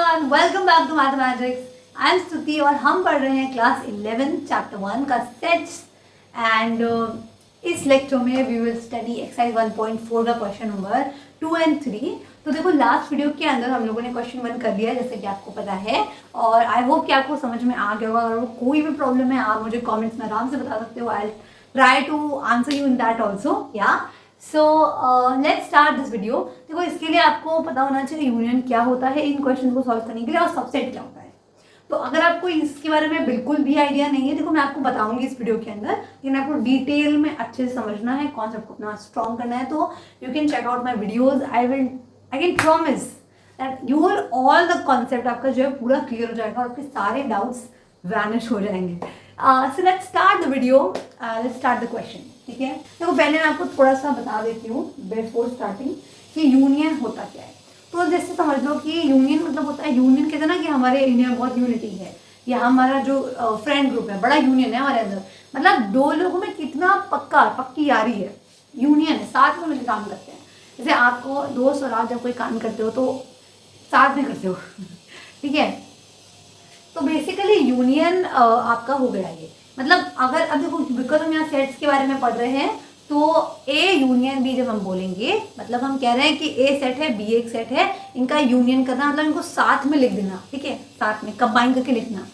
Everyone, welcome back to mathematics. I am Stuti और हम पढ़ रहे हैं क्लास 11 चैप्टर 1 का सेट्स एंड इस लेक्चर में वी विल स्टडी एक्सरसाइज 1.4 का क्वेश्चन नंबर 2 एंड 3। तो देखो लास्ट वीडियो के अंदर हम लोगों ने क्वेश्चन 1 कर दिया जैसे कि आपको पता है और आई होप कि आपको समझ में आ गया होगा। अगर कोई भी प्रॉब्लम है आप मुझे कॉमेंट्स में आराम से बता सकते हो। I try to answer you in that also या so let's start this video. देखो इसके लिए आपको पता होना चाहिए यूनियन क्या होता है इन क्वेश्चन को सॉल्व करने के लिए और सबसेट क्या होता है। तो अगर आपको इसके बारे में बिल्कुल भी आइडिया नहीं है, देखो मैं आपको बताऊंगी इस वीडियो के अंदर, लेकिन आपको डिटेल में अच्छे से समझना है, कॉन्सेप्ट को अपना स्ट्रॉन्ग करना है। तो you can check out my videos. I can promise that you will all the concept आपका जो है पूरा क्लियर हो जाएगा और आपके सारे डाउट्स वैनिश हो जाएंगे। सो let's start the video, let's start the question. ठीक है, देखो पहले मैं आपको थोड़ा सा बता देती हूँ बिफोर स्टार्टिंग कि यूनियन होता क्या है। तो जैसे समझ लो कि यूनियन मतलब होता है, यूनियन कहते हैं ना कि हमारे इंडिया में बहुत यूनिटी है या हमारा जो फ्रेंड ग्रुप है बड़ा यूनियन है हमारे अंदर, मतलब दो लोगों में कितना पक्की यारी है, यूनियन है, साथ में मिलकर काम करते हैं। जैसे आपको दोस्त और आप जब कोई काम करते हो तो साथ में करते हो ठीक है, तो बेसिकली यूनियन आपका हो गया ये। मतलब अगर अब देखो बिकॉज हम यहाँ सेट्स के बारे में पढ़ रहे हैं तो ए यूनियन बी जब हम बोलेंगे मतलब हम कह रहे हैं कि ए सेट है बी एक सेट है, इनका यूनियन करना मतलब इनको साथ में लिख देना। ठीक है, साथ में कंबाइन करके लिखना,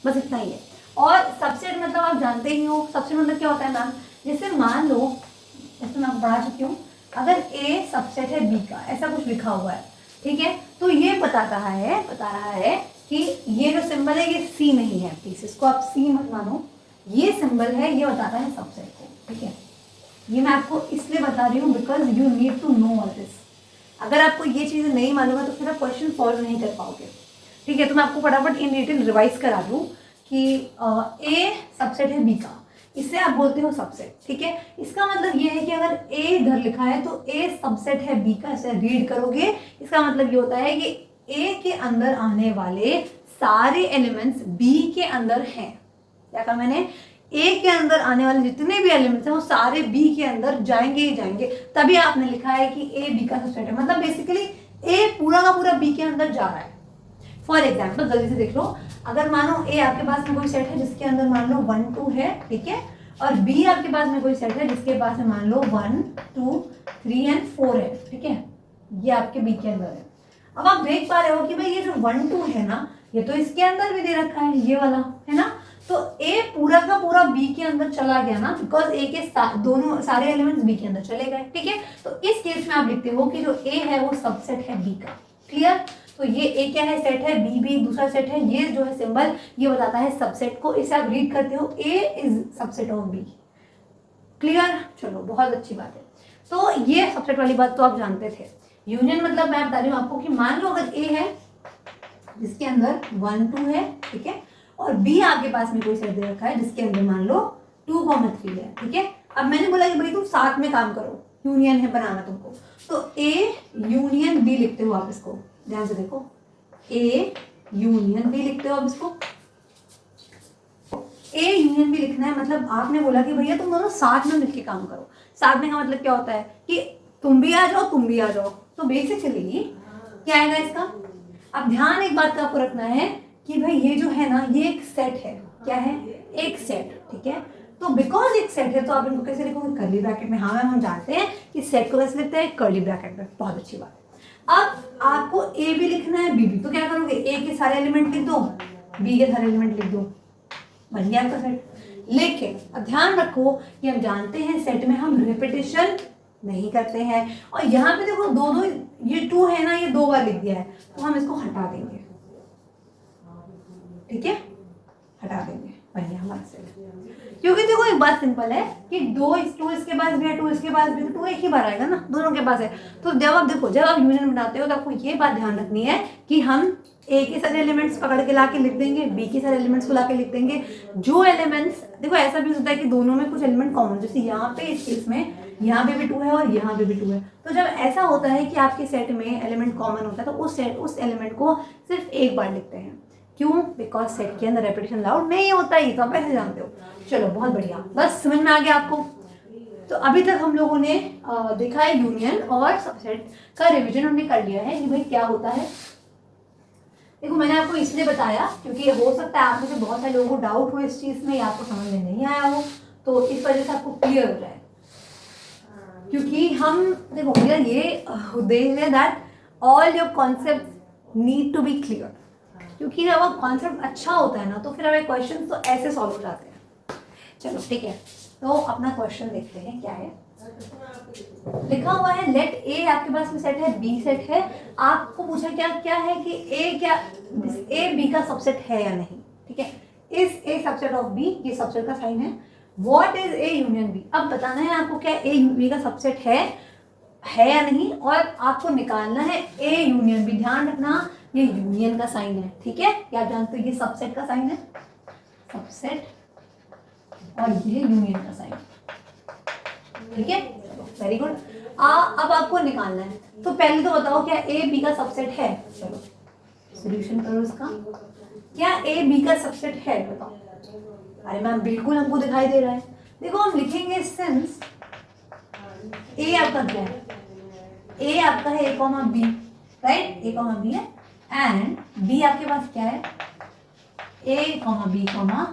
बस इतना ही है। और सबसेट मतलब आप जानते ही हो सबसेट मतलब क्या होता है मैम। जैसे मान लो जैसे मैं पढ़ा चुकी हूँ, अगर ए सबसेट है बी का ऐसा कुछ लिखा हुआ है, ठीक है, तो ये बता रहा है कि ये जो सिंबल है ये सी नहीं है, प्लीज इसको आप सी मत मानो, ये सिंबल है ये बताता है सबसेट को। ठीक है, ये मैं आपको इसलिए बता रही हूँ because you need to know all this. अगर आपको ये चीज़ें नहीं मालूम है तो फिर आप क्वेश्चन सॉल्व नहीं कर पाओगे। ठीक है, तो मैं आपको फटाफट इन डिटेल रिवाइज करा दूँ कि ए सबसेट है बी का, इससे आप बोलते हो सबसेट। ठीक है, इसका मतलब ये है कि अगर ए इधर लिखा है तो ए सबसेट है बी का, ऐसे रीड करोगे इसका मतलब ये होता है कि ए के अंदर आने वाले सारे एलिमेंट्स बी के अंदर हैं। क्या कहा मैंने, ए के अंदर आने वाले जितने भी एलिमेंट्स हैं वो सारे बी के अंदर जाएंगे ही जाएंगे, तभी आपने लिखा है कि ए बी का सबसेट है। मतलब बेसिकली ए पूरा का पूरा बी के अंदर जा रहा है। फॉर एग्जाम्पल जल्दी से देख लो, अगर मानो ए आपके पास में कोई सेट है जिसके अंदर मान लो 1 2 है, ठीक है, और बी आपके पास में कोई सेट है जिसके पास में मान लो 1 2 3 एंड 4 है, ठीक है, ये आपके बी के अंदर है। अब आप देख पा रहे हो कि भाई ये जो 1 2 है ना, ये तो इसके अंदर भी दे रखा है, ये वाला है ना, तो ए पूरा का पूरा बी के अंदर चला गया ना, बिकॉज ए के दोनों सारे एलिमेंट्स बी के अंदर चले गए। ठीक है, तो इस केस में आप लिखते हो कि जो ए है वो सबसेट है बी का। क्लियर, तो ये ए क्या है, सेट है, बी भी दूसरा सेट है, ये जो है सिंबल ये बताता है सबसेट को, इसे आप रीड करते हो A is subset of B. Clear, चलो बहुत अच्छी बात है। तो ये सबसेट वाली बात तो आप जानते थे। यूनियन मतलब मैं बता रही हूँ आपको कि मान लो अगर ए है जिसके अंदर 1 2 है, ठीक है, और बी आपके पास में कोई सेट दे रखा है जिसके अंदर मान लो 2 3 है, ठीक है। अब मैंने बोला कि भाई तुम साथ में काम करो, यूनियन है बनाना तुमको, तो ए यूनियन बी लिखते हो आप, इसको ध्यान से देखो, ए यूनियन बी लिखते हो आप इसको। ए यूनियन बी लिखना है मतलब आपने बोला कि भैया तुम दोनों साथ में मिलकर काम करो। साथ में का मतलब क्या होता है कि तुम भी आ जाओ तुम भी आ जाओ, तो बेसिकली क्या आएगा इसका। अब ध्यान एक बात का आपको रखना है कि भाई ये जो है ना ये एक सेट है, क्या है, एक सेट। ठीक है, तो बिकॉज एक सेट है तो आप इनको कैसे लिखोगे, कर्ली ब्रैकेट में। हाँ मैम हम जानते हैं कि सेट को कैसे लिखते हैं, कर्ली ब्रैकेट में, बहुत अच्छी बात है। अब आपको ए भी लिखना है बी भी, तो क्या करोगे, ए के सारे एलिमेंट लिख दो, बी के सारे एलिमेंट लिख दो, बन गया आपका सेट। लेकिन अब ध्यान रखो कि हम जानते हैं सेट में हम रिपीटिशन नहीं करते हैं, और यहाँ पे देखो दो दो ये 2 है ना, ये 2 बार लिख दिया है, तो हम इसको हटा देंगे। ठीक है, हटा देंगे, बन गया हमारा सेट। क्योंकि देखो एक बात सिंपल है कि 2 इसके पास भी है, 2 इसके पास भी है, 2 एक ही बार आएगा ना, दोनों के पास है। तो जब आप देखो जब आप यूनियन बनाते हो तो आपको ये बात ध्यान रखनी है कि हम ए के सारे एलिमेंट्स पकड़ के ला के लिख देंगे, बी के सारे एलिमेंट्स को ला के लिख देंगे। जो एलिमेंट्स देखो ऐसा भी होता है कि दोनों में कुछ एलिमेंट कॉमन, जैसे यहाँ पे इस केस में यहाँ पे भी 2 है और यहाँ पे भी 2 है, तो जब ऐसा होता है कि आपके सेट में एलिमेंट कॉमन होता है तो उस एलिमेंट को सिर्फ एक बार लिखते हैं। क्यों, बिकॉज सेट के अंदर रेपिटेशन अलाउड नहीं होता ही, तो आप ऐसे जानते हो। चलो बहुत बढ़िया, बस समझ में आ गया आपको। तो अभी तक हम लोगों ने देखा है यूनियन और सबसेट का रिवीजन हमने कर लिया है कि भाई क्या होता है। देखो मैंने आपको इसलिए बताया क्योंकि हो सकता है आप में से बहुत सारे लोगों को डाउट हो इस चीज़ में या आपको समझ में नहीं आया हो, तो इस वजह से आपको क्लियर हो जाए। क्योंकि हम देखो मेरा ये उद्देश्य है that all your concept need to be clear, क्योंकि जब वो कॉन्सेप्ट अच्छा होता है ना तो फिर हमें क्वेश्चन तो ऐसे सॉल्व हो जाते हैं। चलो ठीक है, तो अपना क्वेश्चन देखते हैं क्या है। लिखा हुआ है लेट ए, आपके पास में सेट है, बी सेट है। आपको पूछा क्या क्या है कि ए बी का सबसेट है या नहीं, ठीक है। Is A subset of B, ये सबसेट का साइन है। What is A union B, अब बताना है आपको क्या ए बी का सबसेट है या नहीं, और आपको निकालना है ए यूनियन बी। ध्यान रखना ये यूनियन का साइन है, ठीक है। क्या जानते हो ये सबसेट का साइन है, सबसेट, और ये यूनियन का साइन, ठीक है। Very good. अब आपको निकालना है, तो पहले तो बताओ क्या ए बी का सबसेट है। चलो सॉल्यूशन करो इसका। क्या ए बी का सबसेट है बताओ। अरे मैम बिल्कुल हमको दिखाई दे रहा है। देखो हम लिखेंगे सिंस ए आपका क्या है, ए आपका है ए कॉमा बी, राइट, ए कॉमा बी है, एंड बी आपके पास क्या है, ए कॉमा बी कॉमा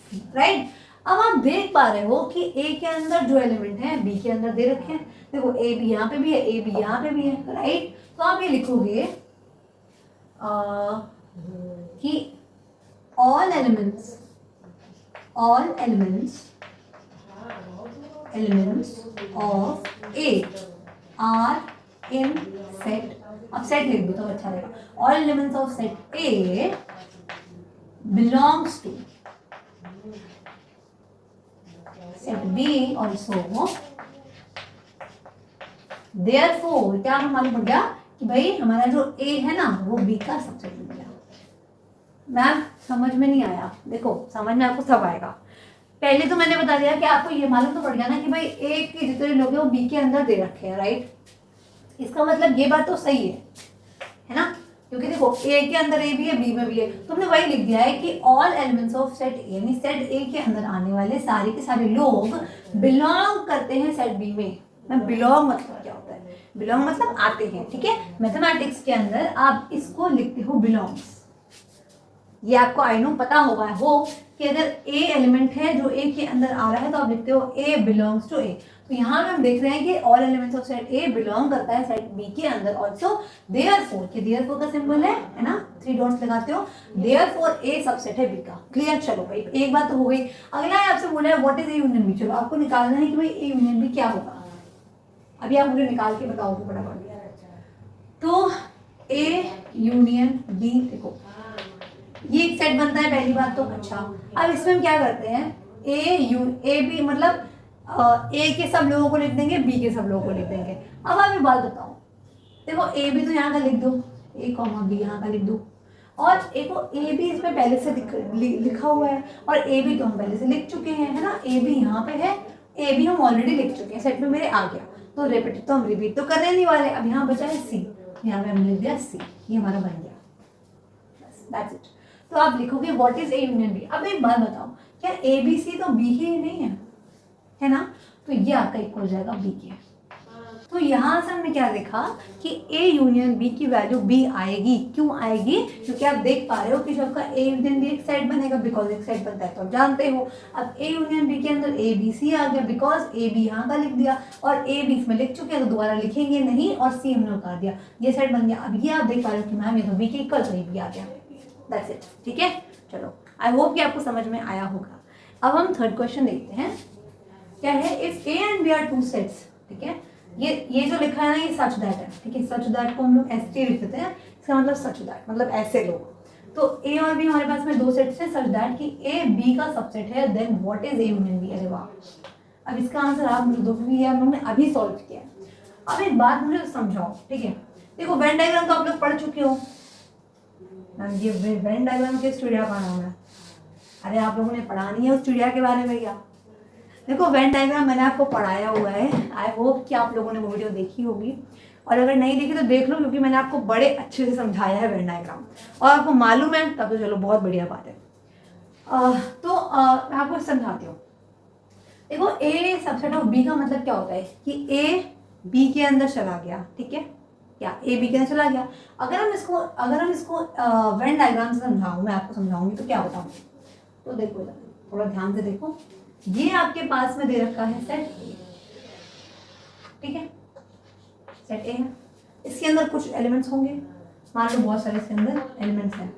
सी, राइट। अब आप देख पा रहे हो कि ए के अंदर जो एलिमेंट है बी के अंदर दे रखे हैं। देखो ए बी यहाँ पे भी है, ए बी यहाँ पे भी है, राइट। तो आप ये लिखोगे कि all elements of A are in set, अब सेट लिख दो तो अच्छा रहेगा। all elements of set A belongs to set B also, therefore क्या हमें मालूम पड़ गया कि भाई हमारा जो A है ना वो B का सबसेट बन गया। मैम समझ में नहीं आया, देखो समझ में आपको सब आएगा। पहले तो मैंने बता दिया कि आपको ये मालूम तो पड़ गया ना कि भाई ए के जितने लोग हैं वो बी के अंदर दे रखे हैं, राइट। इसका मतलब ये बात तो सही है ना, क्योंकि देखो ए के अंदर ए भी है बी में भी है। तुमने वही लिख दिया है कि ऑल एलिमेंट्स ऑफ सेट ए, यानी सेट ए के अंदर आने वाले सारे के सारे लोग बिलोंग करते हैं सेट बी में। बिलोंग मतलब क्या होता है, बिलोंग मतलब आते हैं, ठीक है। मैथमेटिक्स के अंदर आप इसको लिखते हो बिलोंग्स। ये आपको आई नो पता होगा कि अगर ए एलिमेंट है जो ए के अंदर आ रहा है तो आप लिखते हो ए बिलोंग्स टू ए। तो यहाँ हम देख रहे हैं कि all elements of set A belong करता है सेट बी के अंदर ऑल्सो। देयरफॉर, कि देयरफॉर का सिंबल है ना, 3 डॉट्स लगाते हो। देयरफॉर ए सबसेट है बी का। क्लियर। चलो भाई एक बात तो हो गई। अगला है आपसे बोला है what is A union B. चलो आपको निकालना है कि भाई ए यूनियन बी क्या होगा। अभी आप मुझे निकाल के बताओगे फटाफट। तो ए यूनियन बी, देखो ये एक सेट बनता है पहली बात तो। अच्छा अब इसमें हम क्या करते हैं, ए बी मतलब ए के सब लोगों को लिख देंगे, बी के सब लोगों को लिख देंगे। अब आप एक बात बताओ, देखो ए बी तो यहाँ का लिख दो, ए कॉमा बी यहाँ का लिख दो, और एक ए बी इसमें पहले से लिखा हुआ है, और ए बी तो हम पहले से लिख चुके हैं, है ना। ए बी यहाँ पे है, ए बी हम ऑलरेडी लिख चुके हैं, सेट में मेरे आ गया, तो रिपीट तो हम रिपीट तो करने नहीं वाले। अब यहाँ बचा है सी, यहाँ पे हमने लिख दिया सी, ये हमारा बन गया, दैट्स इट। तो आप लिखोगे what is A union B. अब एक बात बताओ, क्या ए बी सी तो बी के ही नहीं है ना, तो ये आपका इक्वल हो जाएगा बी के। तो यहाँ से हमने क्या देखा कि ए यूनियन बी की वैल्यू बी आएगी। क्यों आएगी, क्योंकि आप देख पा रहे हो कि जब का ए यूनियन बी एक सेट बनेगा, बिकॉज एक सेट बनता है तो आप जानते हो। अब ए यूनियन बी के अंदर ए बी सी आ गया, बिकॉज ए बी यहाँ का लिख दिया, और ए बी इसमें लिख चुके हैं तो दोबारा लिखेंगे नहीं, और सी हमने उतार दिया, ये सेट बन गया। अब ये आप देख पा रहे हो कि मैम ये तो बी के इक्वल, तो ये भी आ गया, दैट्स इट, ठीक है। चलो आई होप कि आपको समझ में आया होगा। अब हम थर्ड क्वेश्चन देखते हैं, क्या है, if A and B are two sets, ठीक है। ये जो लिखा है ना ये सच दैट है, ठीक है। सच दैट को हम लोग ऐसे लिख देते हैं, इसका मतलब सच दैट मतलब ऐसे लोग। तो ए और बी हमारे पास में 2 सेट्स हैं, सच दैट कि ए बी का सबसेट है, then what is A union B. अरे वाह, अब इसका आंसर आप मुझे दो, क्योंकि ये हम लोग ने अभी सॉल्व किया। अब एक बात मुझे समझाओ, ठीक है। देखो वेन डायग्राम तो आप लोग पढ़ चुके हो मैम, ये वेन डायग्राम किस चिड़िया का नाम है। अरे आप लोगों ने पढ़ा नहीं है उस चिड़िया के बारे में क्या। देखो वेन डायग्राम मैंने आपको पढ़ाया हुआ है, आई होप कि आप लोगों ने वो वीडियो देखी होगी, और अगर नहीं देखी तो देख लो, क्योंकि मैंने आपको बड़े अच्छे से समझाया है वेन डायग्राम, और आपको मालूम है तब तो चलो बहुत बढ़िया बात है। मैं आपको समझाती हूँ। देखो ए सबसेट ऑफ बी का मतलब क्या होता है कि ए बी के अंदर चला गया, ठीक है। क्या ए बी के अंदर चला गया। अगर हम इसको वेन डायग्राम से समझाऊँ, मैं आपको समझाऊंगी तो क्या बताऊँ, तो देखो थोड़ा ध्यान से देखो, ये आपके पास में दे रखा है सेट ए, ठीक है, सेट ए है, इसके अंदर कुछ एलिमेंट्स होंगे, मान लो बहुत सारे इसके अंदर एलिमेंट्स हैं,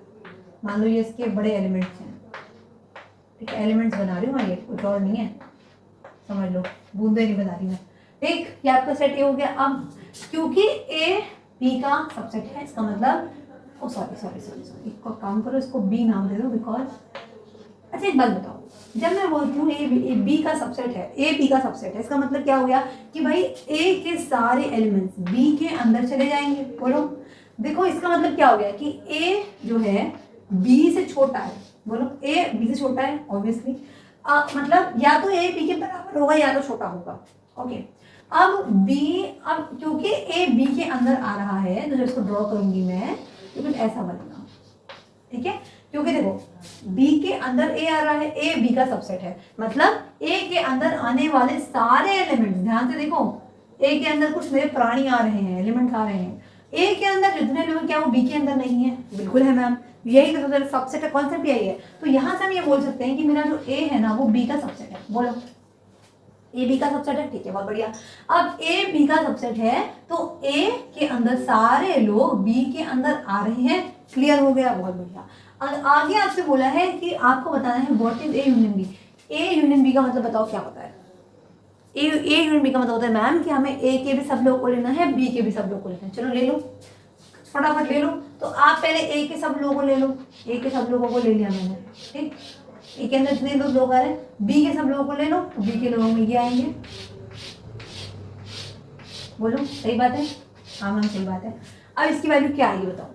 मान लो ये इसके बड़े एलिमेंट्स हैं, ठीक है, एलिमेंट्स बना रही हूँ मैं, ये कुछ और नहीं है, समझ लो, बूंदे नहीं बना रही मैं, ठीक, ये आपका सेट ए हो गया। अब क्योंकि ए बी का सबसेट है, इसका मतलब सॉरी इसको काम करो, इसको बी नाम दे दो बिकॉज, अच्छा एक बात बताओ, जब मैं बोलती हूँ ए बी का सबसेट है, ए बी का सबसेट है, इसका मतलब क्या हो गया कि भाई ए के सारे एलिमेंट्स बी के अंदर चले जाएंगे। बोलो, देखो इसका मतलब क्या हो गया कि ए जो है बी से छोटा है, बोलो ए बी से छोटा है ऑब्वियसली, मतलब या तो ए बी के बराबर होगा या तो छोटा होगा, ओके। अब क्योंकि ए बी के अंदर आ रहा है तो जब इसको ड्रॉ करूंगी मैं तो कुछ ऐसा बनेगा, ठीक है, क्योंकि देखो B के अंदर A आ रहा है, A B का सबसेट है, मतलब A के अंदर आने वाले सारे एलिमेंट्स, ध्यान से देखो, A के अंदर कुछ नए प्राणी आ रहे हैं, एलिमेंट्स आ रहे हैं, A के अंदर जितने लोग क्या वो B के अंदर नहीं है, बिल्कुल है मैम, यही तो सबसेट का कॉन्सेप्ट यही है। तो यहाँ से हम ये बोल सकते हैं कि मेरा जो A है ना वो B का सबसेट है, बोलो ए बी का सबसेट है, ठीक है, बहुत बढ़िया। अब ए बी का सबसेट है तो ए के अंदर सारे लोग बी के अंदर आ रहे हैं, क्लियर हो गया, बहुत बढ़िया। आगे आपसे बोला है कि आपको बताना है what is A union B. A union B का मतलब बताओ क्या होता है। ए यूनियन बी का मतलब होता है मैम कि हमें ए के भी सब लोग को लेना है, बी के भी सब लोग को लेना है। चलो ले लो, फटाफट ले लो। तो आप पहले ए के सब लोगों को ले लो, ए के सब लोगों को ले लिया मैंने, ठीक, ए के अंदर जितने लोग आ रहे हैं, बी के सब लोगों को ले लो, तो बी के लोगों में ये आएंगे, बोलो सही बात है, हाँ मैम सही बात है। अब इसकी वैल्यू क्या आएगी बताओ,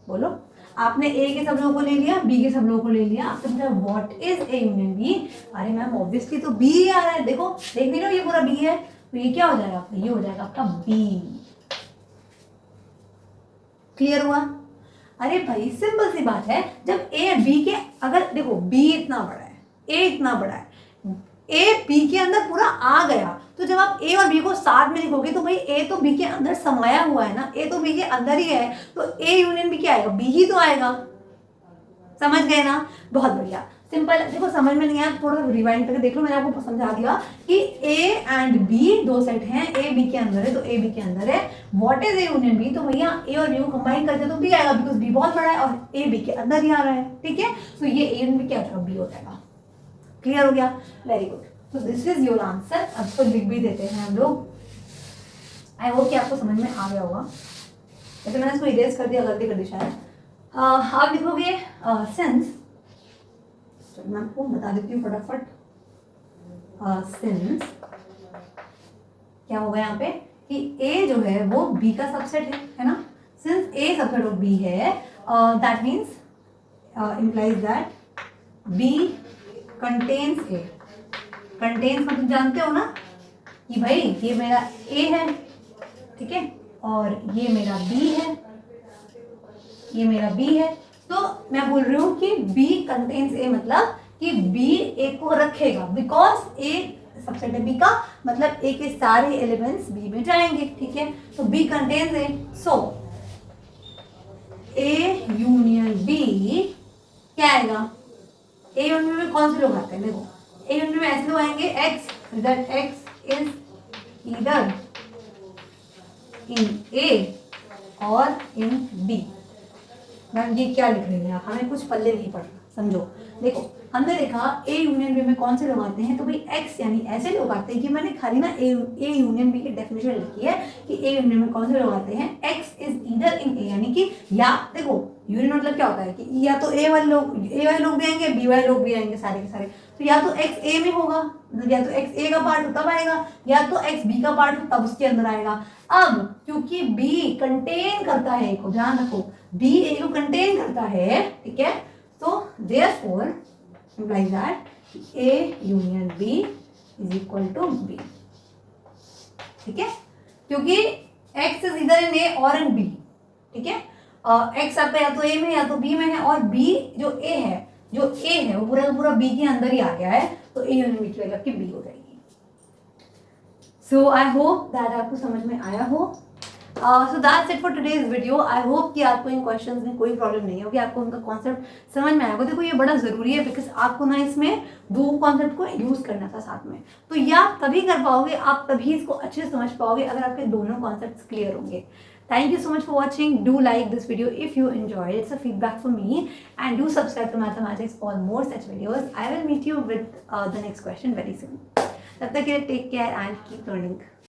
बोलो, आपने ए के सब लोगों को ले लिया, बी के सब लोगों को ले लिया, आपसे पूछा what is A union B, अरे मैम ऑब्वियसली तो बी ही आ रहा है, देखो देख नहीं रहे हो ये पूरा बी है, तो ये क्या हो जाएगा आपका, ये हो जाएगा आपका बी, क्लियर हुआ। अरे भाई सिंपल सी बात है, जब ए बी के, अगर देखो बी इतना बड़ा है, ए इतना बड़ा है, ए बी के अंदर पूरा आ गया, तो जब आप ए और बी को साथ में लिखोगे तो भाई ए तो बी के अंदर समाया हुआ है ना, ए तो बी के अंदर ही है, तो ए यूनियन बी क्या आएगा, बी ही तो आएगा, समझ गए ना, बहुत बढ़िया, सिंपल। देखो समझ में नहीं आया थोड़ा रिवाइंड करके देख लो, मैंने आपको समझा दिया कि ए एंड बी दो सेट हैं, ए बी के अंदर है तो ए बी के अंदर है, what is A union B, तो भैया ए और बी को कंबाइन करते तो बी आएगा, बिकॉज बी बहुत बड़ा है और ए बी के अंदर ही आ रहा है, ठीक है, तो ये ए यूनियन बी क्या हो जाएगा, बी हो जाएगा, क्लियर हो गया, वेरी गुड। तो दिस इज योर आंसर। अब तो लिख भी देते हैं हम लोग, आई होप कि आपको समझ में आ गया होगा, वैसे मैंने इसको इरेज कर दिया, गलती कर दी शायद। आप लिखोगे सिंस, मैं आपको बता देती हूँ फटाफट, सिंस क्या होगा यहाँ पे कि ए जो है वो बी का सबसेट है ना, since A subset of B है, that means implies that B contains A, contains मतलब जानते हो ना कि भाई ये मेरा ए है, ठीक है, और ये मेरा बी है, ये मेरा बी है, तो मैं बोल रही हूँ कि B कंटेन्स A, मतलब कि B A को रखेगा, बिकॉज A सबसेट है B का, मतलब A के सारे एलिमेंट्स B में जाएंगे, ठीक है, तो B contains A, so A union B क्या आएगा, A यूनियन में कौन से लोग आते हैं, देखो A यूनियन में ऐसे लोग आएंगे X, that X is either in A और इन B। मैम ये क्या लिख रही हैं, हमें कुछ पल्ले नहीं पड़ रहा, समझो, देखो हमने देखा ए यूनियन बी में कौन से लोग आते हैं, तो भाई एक्स यानी ऐसे लोग आते हैं कि मैंने खाली ना ए यूनियन बी की डेफिनेशन लिखी है कि ए यूनियन में कौन से लोग आते हैं, एक्स इज ईदर इन ए, यानी कि या देखो यूनियन मतलब क्या होता है कि या तो ए वाले लोग भी आएंगे, बी वाले लोग भी आएंगे, सारे के सारे, तो या तो एक्स ए में होगा, मतलब या तो एक्स ए का पार्ट हो तब आएगा, या तो एक्स बी का पार्ट हो तब उसके अंदर आएगा। अब क्योंकि बी कंटेन करता है, को ध्यान रखो, बी ए को कंटेन करता है, ठीक है, तो therefore implies that A union B is equal to B, ठीक है, क्योंकि X is either in A और in B, ठीक है, X आपका या तो A में या तो B में है, और B जो A है वो पूरा B के अंदर ही आ गया है, तो A यूनियन B की वैल्यू आपकी B हो जाएगी। सो आई होप दैट आपको समझ में आया हो। So that's it for today's video. I hope कि आपको इन क्वेश्चंस में कोई प्रॉब्लम नहीं होगी, आपको उनका कॉन्सेप्ट समझ में आएगा. देखो ये बड़ा ज़रूरी है बिकॉज आपको ना इसमें दो कॉन्सेप्ट को यूज़ करना था साथ में. तो ये आप तभी कर पाओगे, आप तभी इसको अच्छे से समझ पाओगे अगर आपके दोनों कॉन्सेप्ट क्लियर होंगे. Thank you so much for watching. Do like this video if you enjoyed. It's a feedback for me. And do subscribe to Mathematics for more such videos. I will meet you with the next question very soon. तब तक के लिए take care and keep learning.